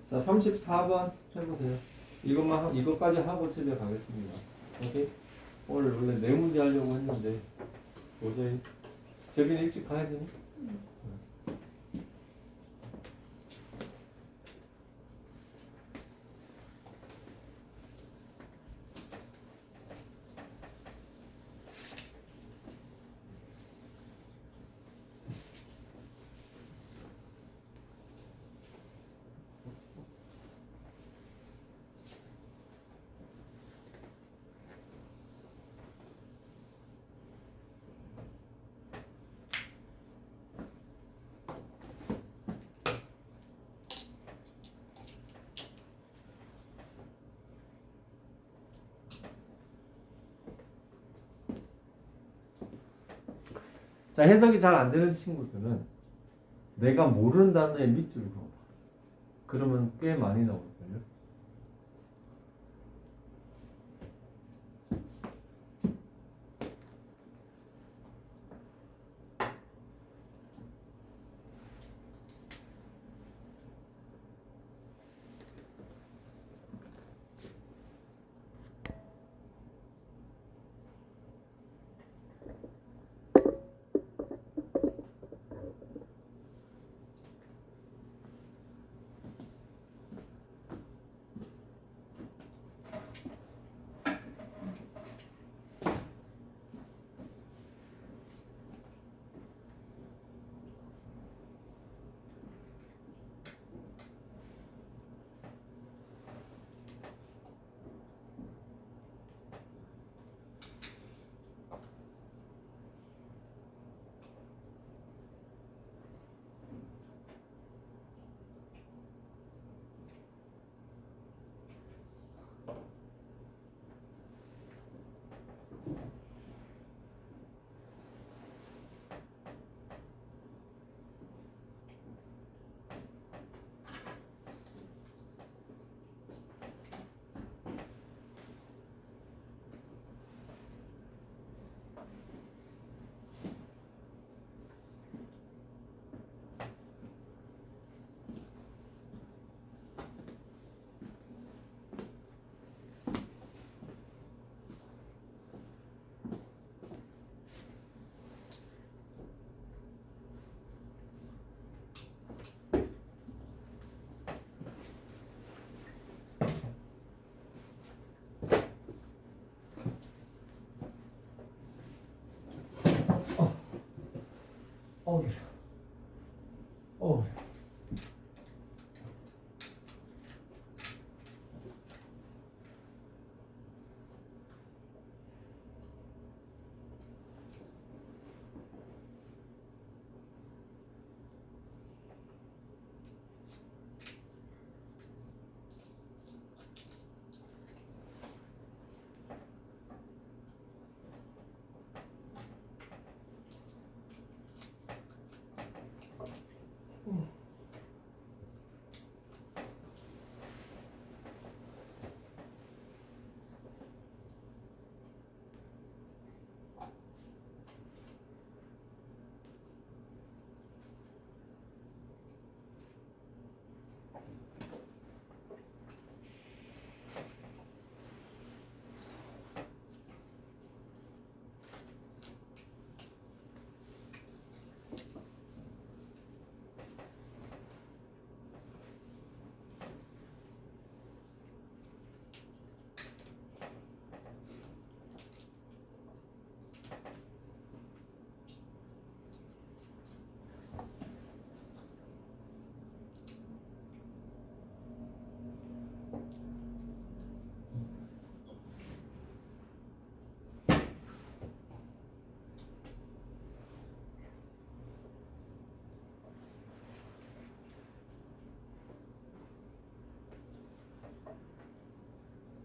Speaker 1: 자, 34번 해보세요. 이것까지 하고 집에 가겠습니다. 오케이? 오늘 원래 네 문제 하려고 했는데 도저히 재빈이 일찍 가야 되니? 자, 해석이 잘 안 되는 친구들은 내가 모르는 단어에 밑줄을 그어봐. 그러면 꽤 많이 나오거든요. 어우, 어우.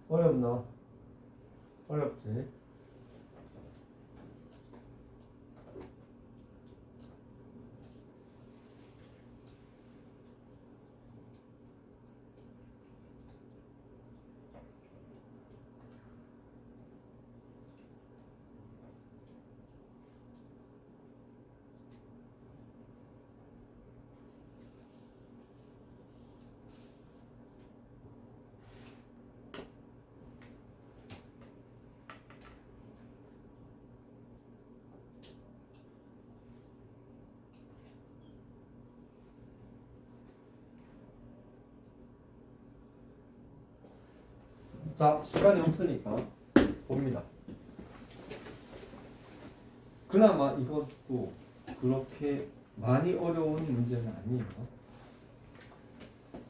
Speaker 1: 어렵나? 어렵지? 자, 시간이 없으니까 봅니다. 그나마 이것도 그렇게 많이 어려운 문제는 아니에요.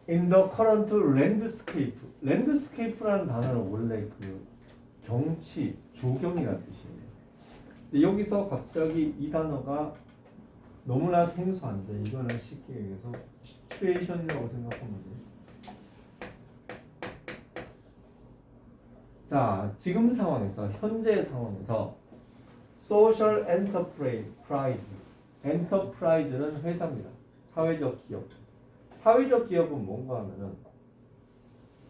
Speaker 1: In the current landscape. landscape라는 단어는 원래 그 경치, 조경이라는 뜻이에요. 근데 여기서 갑자기 이 단어가 너무나 생소한데 이거는 쉽게 얘기해서 시츄에이션이라고 생각하면 돼요. 자, 지금 상황에서 현재 상황에서 social enterprise는 회사입니다. 사회적 기업. 사회적 기업은 뭔가 하면은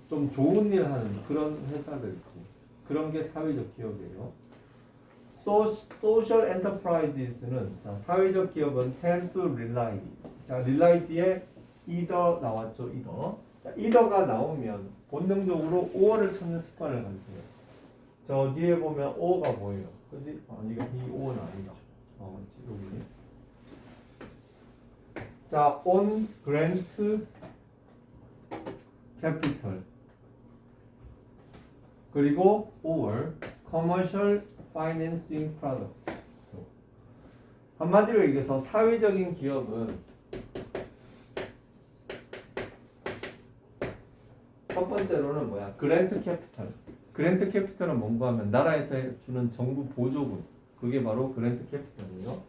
Speaker 1: 좀 좋은 일 하는 그런 회사들 있지. 그런 게 사회적 기업이에요. social enterprises는 자, 사회적 기업은 tend to rely. 자, rely 뒤에 either 나왔죠, either. 자, either가 나오면 본능적으로 or를 찾는 습관을 가지세요. 저 뒤에 보면 or가 뭐예요? 그지? 이거 이 or는 아니다. 여기. 자, on grant capital 그리고 or commercial financing products. 한마디로 얘기해서 사회적인 기업은 첫 번째로는 뭐야? 그랜트 캐피탈. 그랜트 캐피탈은 뭔가 하면 나라에서 주는 정부 보조금. 그게 바로 그랜트 캐피탈이에요.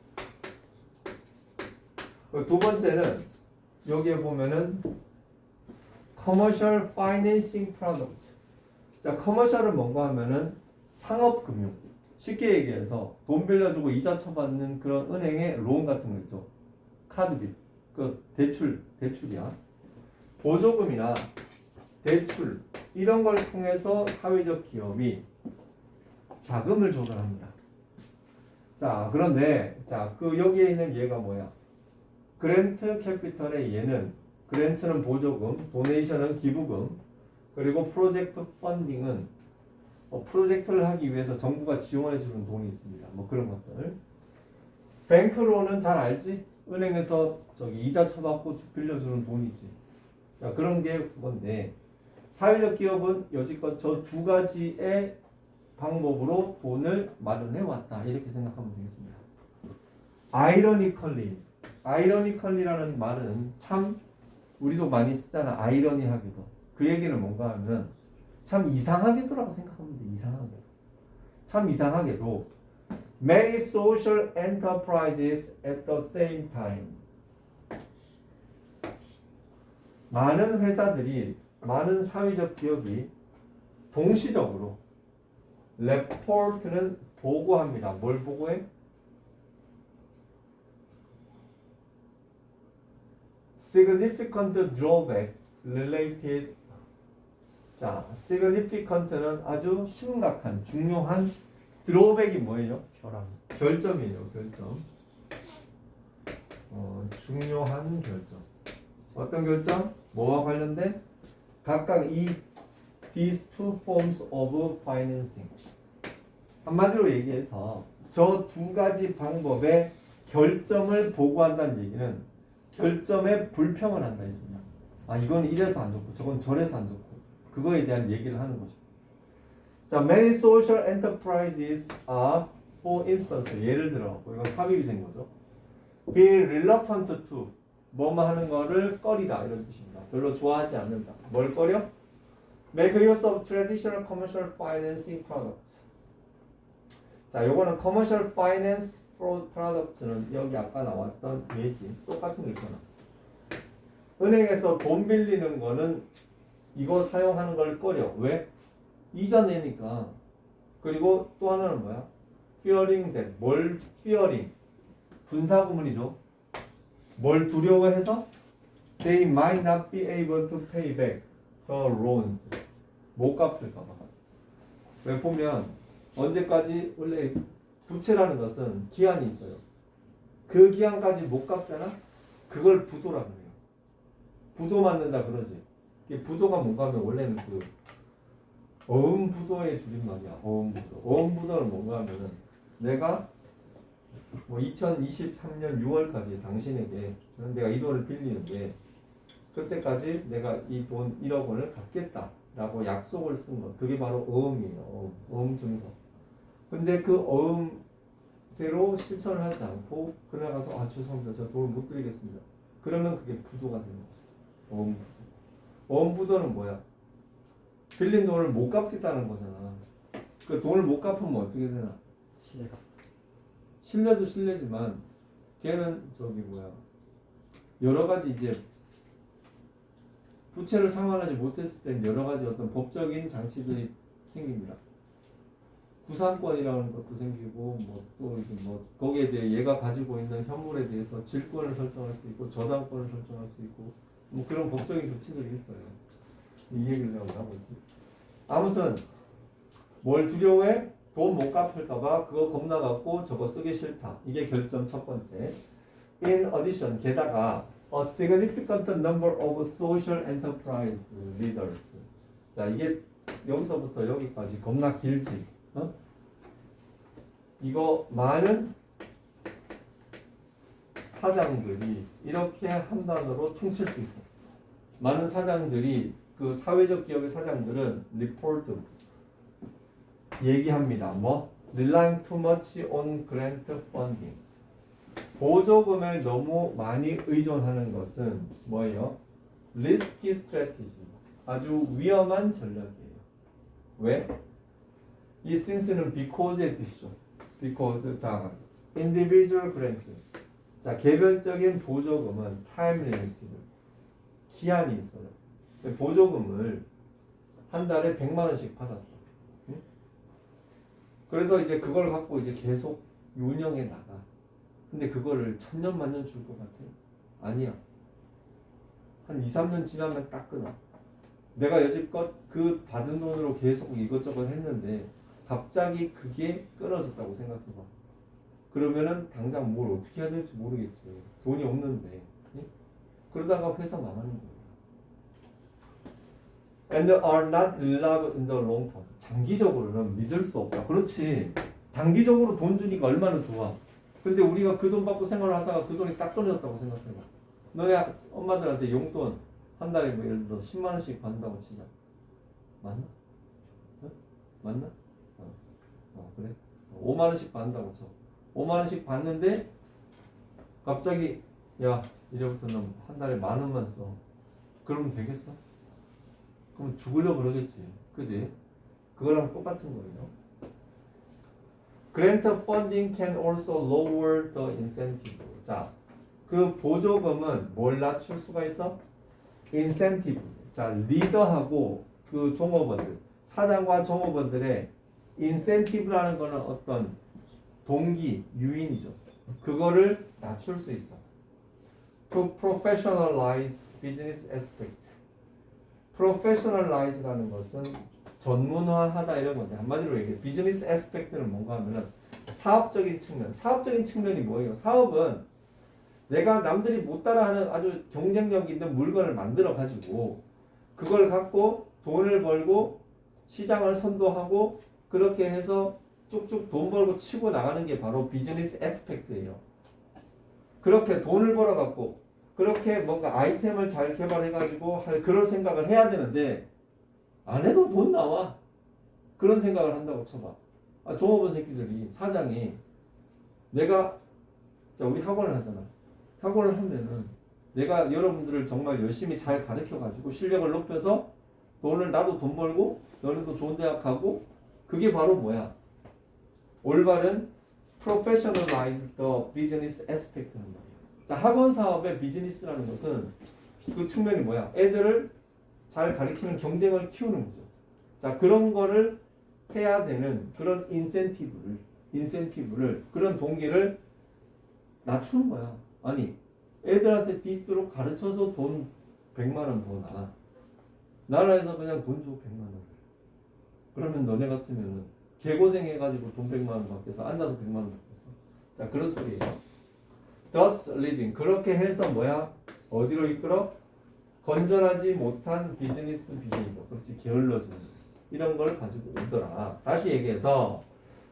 Speaker 1: 두 번째는 여기에 보면은 commercial financing products. 자, commercial은 뭔가 하면은 상업금융. 쉽게 얘기해서 돈 빌려주고 이자 쳐받는 그런 은행의 론 같은 거 있죠. 카드빚. 그 대출이야. 보조금이나 대출 이런 걸 통해서 사회적 기업이 자금을 조달합니다. 자, 그런데 자, 그 여기에 있는 얘가 뭐야? 그랜트 캐피털의 얘는 그랜트는 보조금, 도네이션은 기부금, 그리고 프로젝트 펀딩은 프로젝트를 하기 위해서 정부가 지원해 주는 돈이 있습니다. 뭐 그런 것들. 뱅크로는 잘 알지? 은행에서 저기 이자 쳐받고 빌려주는 돈이지. 자, 그런 게 그건데 사회적 기업은 여지껏 저 두 가지의 방법으로 돈을 마련해 왔다. 이렇게 생각하면 되겠습니다. 아이러니컬리 ironically라는 말은 참 우리도 많이 쓰잖아. 아이러니하게도. 그 얘기는 뭔가 하면 참 이상하게도라고 생각하면 돼. 이상하게. 참 이상하게도 many social enterprises at the same time. 많은 회사들이, 많은 사회적 기업이 동시적으로 report는 보고합니다. 뭘 보고해? significant drawback related. 자, significant는 아주 심각한, 중요한, drawback이 뭐예요? 결점이에요. 결점. 중요한 결점. 어떤 결점? 뭐와 관련된? 각각 these two forms of financing. 한마디로 얘기해서 저 두 가지 방법의 결점을 보고한다는 얘기는 결점에 불평을 한다 이 소리야. 아, 이건 이래서 안 좋고 저건 저래서 안 좋고 그거에 대한 얘기를 하는 거죠. 자, many social enterprises are, for instance, 예를 들어 이건 삽입이 된 거죠. be reluctant to, 뭐뭐 하는 거를 꺼리다 이런 뜻입니다. 별로 좋아하지 않는다. 뭘 꺼려? make use of traditional commercial financing products. 자, 요거는 commercial finance products는 여기 아까 나왔던 예시 똑같은 거 있잖아. 은행에서 돈 빌리는 거는 이거 사용하는 걸 꺼려. 왜? 이자 내니까. 그리고 또 하나는 뭐야? fearing that. 뭘 fearing? 분사구문이죠. 뭘 두려워해서? They might not be able to pay back the loans. 못 갚을까 봐. 왜 보면 언제까지 원래 부채라는 것은 기한이 있어요. 그 기한까지 못 갚잖아? 그걸 부도라 그래요. 부도 맞는다 그러지. 이게 부도가 뭔가 하면 원래는 그 어음부도의 줄임말이야. 어음부도. 어음부도는 뭔가 하면은 내가 뭐 2023년 6월까지 당신에게 내가 이 돈을 빌리는데 그때까지 내가 이 돈 1억 원을 갚겠다라고 약속을 쓴 것. 그게 바로 어음이에요. 어음 증서. 근데 그 어음대로 실천을 하지 않고 그날 가서 아 죄송합니다. 제가 돈을 못 드리겠습니다. 그러면 그게 부도가 되는 거죠. 어음부도. 어음부도는 뭐야? 빌린 돈을 못 갚겠다는 거잖아. 그 돈을 못 갚으면 어떻게 되나? 실례도 실례지만 걔는 저기 뭐야 여러 가지 이제 부채를 상환하지 못했을 땐 여러 가지 어떤 법적인 장치들이 생깁니다. 구상권이라는 것도 생기고 뭐 또 뭐 거기에 대해 얘가 가지고 있는 현물에 대해서 질권을 설정할 수 있고 저당권을 설정할 수 있고 뭐 그런 법적인 조치들이 있어요. 이 얘기를 내가 하고 있지. 아무튼 뭘 두려워해? 돈 못 갚을까봐 그거 겁나 갖고 저거 쓰기 싫다. 이게 결점 첫 번째. In addition, 게다가 a significant number of social enterprise leaders. 자, 이게 여기서부터 여기까지 겁나 길지. 어? 이거 많은 사장들이 이렇게 한 단어로 퉁칠 수 있어. 많은 사장들이 그 사회적 기업의 사장들은 리포트 얘기합니다. 뭐? Relying too much on grant funding. 보조금에 너무 많이 의존하는 것은 뭐예요? Risky strategy. 아주 위험한 전략이에요. 왜? 이 since는 because의 뜻이죠. because. 자, individual grant. 자, 개별적인 보조금은 time limited. 기한이 있어요. 보조금을 한 달에 100만 원씩 받았어. 그래서 이제 그걸 갖고 이제 계속 운영해 나가. 근데 그거를 천년 만년 줄 것 같아? 아니야. 한 2, 3년 지나면 딱 끊어. 내가 여지껏 그 받은 돈으로 계속 이것저것 했는데 갑자기 그게 끊어졌다고 생각해봐. 그러면은 당장 뭘 어떻게 해야 될지 모르겠지. 돈이 없는데. 예? 그러다가 회사 망하는 거야. And are not reliable in the long term. 장기적으로는 믿을 수 없다. 그렇지. 단기적으로 돈 주니까 얼마나 좋아. 근데 우리가 그 돈 받고 생활을 하다가 그 돈이 딱 끊어졌다고 생각해봐. 너네 엄마들한테 용돈 한 달에 뭐 예를 들어 10만 원씩 받는다고 치자. 맞나? 어? 맞나? 그래. 5만 원씩 받는다고 쳐. 5만 원씩 받는데 갑자기 야 이제부터는 한 달에 10,000원만 써. 그러면 되겠어? 그럼 죽으려고 그러겠지. 그지? 그거랑 똑같은 거예요. Grant funding can also lower the incentive. 자, 그 보조금은 뭘 낮출 수가 있어? incentive. 자, 리더하고 그 종업원들, 사장과 종업원들의 incentive라는 거는 어떤 동기, 유인이죠. 그거를 낮출 수 있어. To professionalize business aspect. professionalize라는 것은 전문화하다 이런 건데 한마디로 얘기해 비즈니스 애스펙트는 뭔가 하면은 사업적인 측면. 사업적인 측면이 뭐예요? 사업은 내가 남들이 못 따라하는 아주 경쟁력 있는 물건을 만들어 가지고 그걸 갖고 돈을 벌고 시장을 선도하고 그렇게 해서 쭉쭉 돈 벌고 치고 나가는 게 바로 비즈니스 애스펙트예요. 그렇게 돈을 벌어 갖고 그렇게 뭔가 아이템을 잘 개발해 가지고 할 그런 생각을 해야 되는데 안 해도 돈 나와. 그런 생각을 한다고 쳐봐. 아, 종업원 새끼들이 사장이 내가 자 우리 학원을 하잖아. 학원을 하면은 내가 여러분들을 정말 열심히 잘 가르쳐 가지고 실력을 높여서 돈을 나도 돈 벌고 너네도 좋은 대학 가고 그게 바로 뭐야? 올바른 professionalize the business aspect는 말이야. 자 학원 사업의 비즈니스라는 것은 그 측면이 뭐야? 애들을 잘 가르치는 경쟁을 키우는 거죠. 자 그런 거를 해야 되는 그런 인센티브를 그런 동기를 낮추는 거야. 아니 애들한테 뒤집도록 가르쳐서 돈 100만 원 더 나. 나라에서 그냥 돈 줘 100만 원. 그러면 너네 같으면은 개고생해가지고 돈 100만 원 받겠어. 앉아서 100만 원 받겠어. 자 그런 소리예요. Thus leading. 그렇게 해서 뭐야? 어디로 이끌어? 건전하지 못한 비즈니스 비즈니스. 그렇지 게을러지는 이런 걸 가지고 오더라. 다시 얘기해서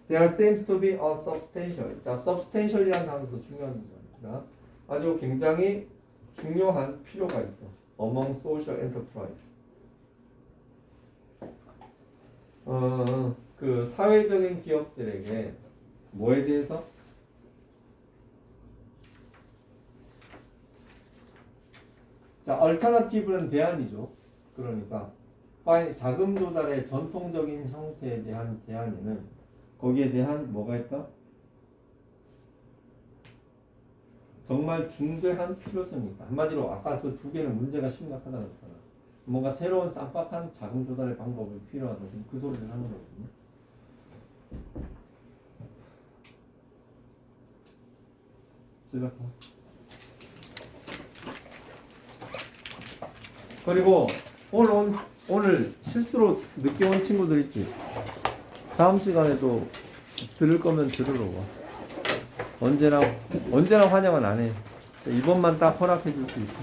Speaker 1: there seems to be a substantial. 자 substantial이라는 단어도 중요한 겁니다. 아주 굉장히 중요한 필요가 있어. among social enterprise. 그 사회적인 기업들에게 뭐에 대해서? 자, 얼터너티브는 대안이죠. 그러니까 자금 조달의 전통적인 형태에 대한 대안에는 거기에 대한 뭐가 있다? 정말 중대한 필요성이 있다. 한마디로 아까 그 두 개는 문제가 심각하다고 했잖아. 뭔가 새로운 쌈박한 자금 조달의 방법이 필요하다. 지금 그 소리를 하는 거거든요. 제가 그리고 오늘 실수로 늦게 온 친구들 있지? 다음 시간에도 들을 거면 들으러 와. 언제나 환영은 안 해. 이번만 딱 허락해 줄 수 있어.